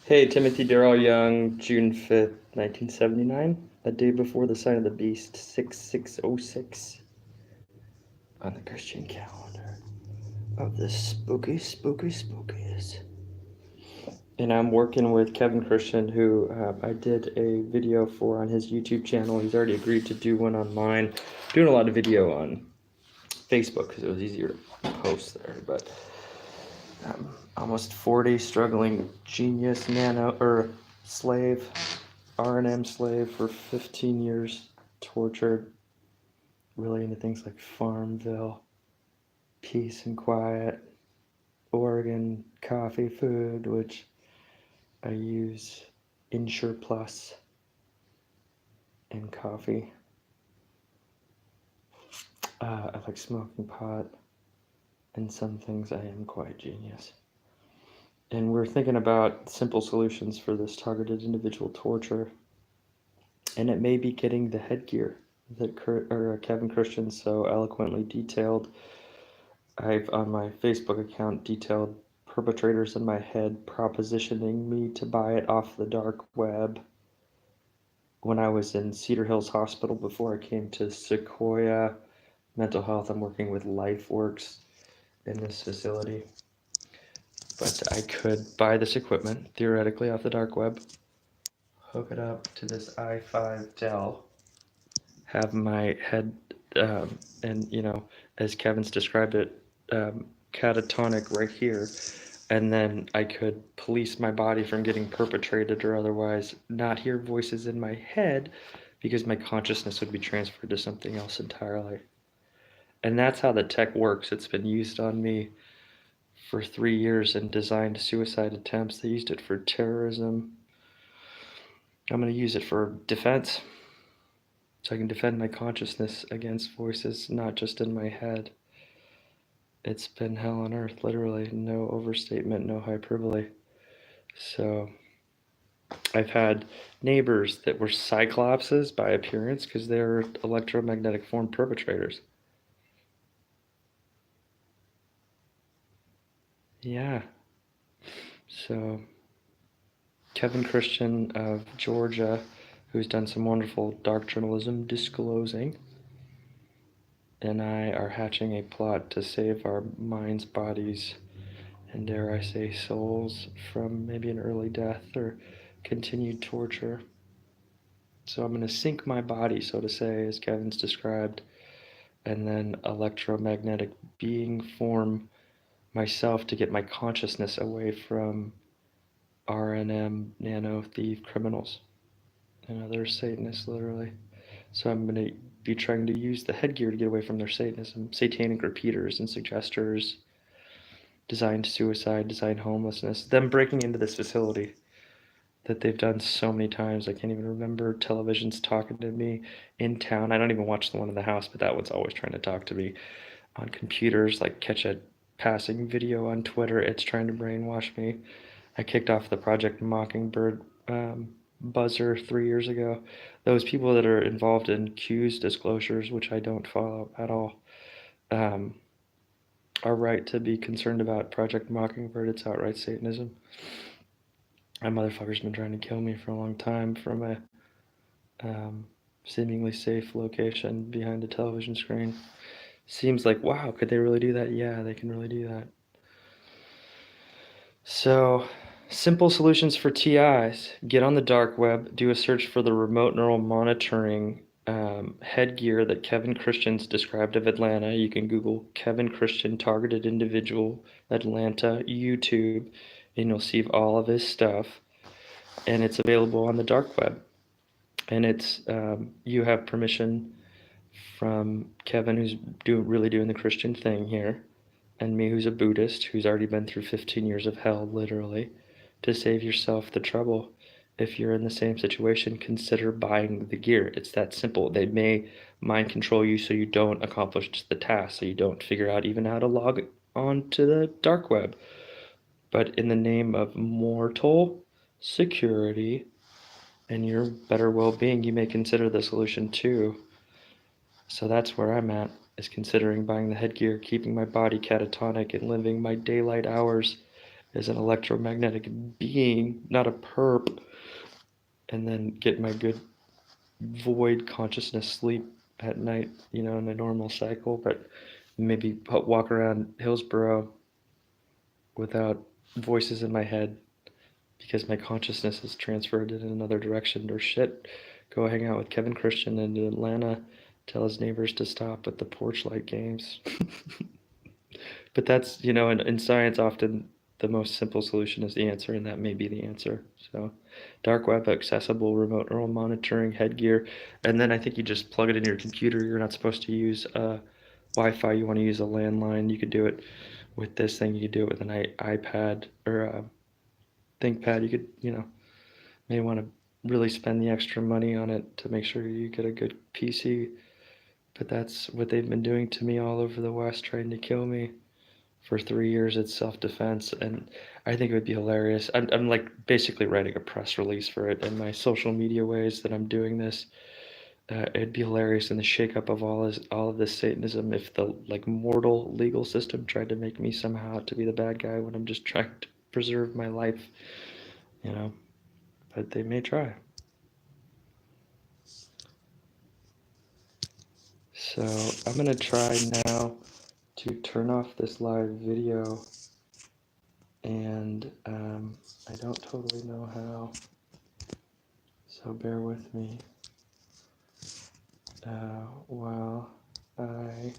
Hey, Timothy Darrell Young, June 5th, 1979, a day before the sign of the beast, 6606 on the Christian calendar of the spookiest. And I'm working with Kevin Christian, who I did a video for on his YouTube channel. He's already agreed to do one on mine. Doing a lot of video on Facebook because it was easier to post there, but almost 40, struggling genius nano or slave, R&M slave for 15 years, tortured, really into things like Farmville, peace and quiet, Oregon coffee food, which I use Insure Plus in coffee. I like smoking pot, and some things I am quite genius. And we're thinking about simple solutions for this targeted individual torture. And it may be getting the headgear that Kevin Christian so eloquently detailed. I've, on my Facebook account, detailed perpetrators in my head propositioning me to buy it off the dark web. When I was in Cedar Hills Hospital before I came to Sequoia Mental Health, I'm working with LifeWorks in this facility. But I could buy this equipment, theoretically, off the dark web, hook it up to this i5 Dell, have my head, and as Kevin's described it, catatonic right here, and then I could police my body from getting perpetrated or otherwise not hear voices in my head because my consciousness would be transferred to something else entirely. And that's how the tech works. It's been used on me for 3 years in designed suicide attempts. They used it for terrorism. I'm going to use it for defense, so I can defend my consciousness against voices not just in my head. It's been hell on earth, literally. No overstatement, no hyperbole. So I've had neighbors that were cyclopses by appearance because they're electromagnetic form perpetrators. Yeah. So Kevin Christian of Georgia, who's done some wonderful dark journalism disclosing, and I are hatching a plot to save our minds, bodies, and dare I say souls from maybe an early death or continued torture. So I'm going to sync my body, so to say, as Kevin's described, and then electromagnetic being form myself to get my consciousness away from RNM nano thief criminals and other Satanists, literally. So I'm going to be trying to use the headgear to get away from their Satanism, satanic repeaters and suggesters, designed suicide, designed homelessness, them breaking into this facility that they've done so many times. I can't even remember televisions talking to me in town. I don't even watch the one in the house, but that one's always trying to talk to me on computers, like catch a passing video on Twitter. It's trying to brainwash me. I kicked off the Project Mockingbird buzzer 3 years ago. Those people that are involved in Q's disclosures, which I don't follow at all, are right to be concerned about Project Mockingbird. It's outright Satanism. That motherfucker's been trying to kill me for a long time from a seemingly safe location behind a television screen. Seems like, wow, could they really do that? Yeah, they can really do that. So, simple solutions for TIs. Get on the dark web, do a search for the remote neural monitoring headgear that Kevin Christian's described of Atlanta. You can Google Kevin Christian Targeted Individual Atlanta YouTube, and you'll see all of his stuff. And it's available on the dark web. And it's you have permission from Kevin, who's really doing the Christian thing here, and me, who's a Buddhist, who's already been through 15 years of hell, literally, to save yourself the trouble. If you're in the same situation, consider buying the gear. It's that simple. They may mind control you so you don't accomplish the task, so you don't figure out even how to log on to the dark web. But in the name of mortal security and your better well-being, you may consider the solution too. So that's where I'm at, is considering buying the headgear, keeping my body catatonic, and living my daylight hours as an electromagnetic being, not a perp, and then get my good void consciousness sleep at night, in a normal cycle, but maybe walk around Hillsborough without voices in my head because my consciousness is transferred in another direction, or shit, go hang out with Kevin Christian in Atlanta, tell his neighbors to stop with the porch light games. But that's, in science, often the most simple solution is the answer, and that may be the answer. So, dark web accessible, remote neural monitoring, headgear, and then I think you just plug it into your computer. You're not supposed to use Wi-Fi. You want to use a landline. You could do it with this thing. You could do it with an iPad or a ThinkPad. You could, may want to really spend the extra money on it to make sure you get a good PC. But that's what they've been doing to me all over the West, trying to kill me. For 3 years, it's self-defense, and I think it would be hilarious. I'm like basically writing a press release for it in my social media ways that I'm doing this. It'd be hilarious in the shakeup of all of this Satanism if the mortal legal system tried to make me somehow to be the bad guy when I'm just trying to preserve my life, you know. But they may try. So I'm gonna try now to turn off this live video, and I don't totally know how, so bear with me while I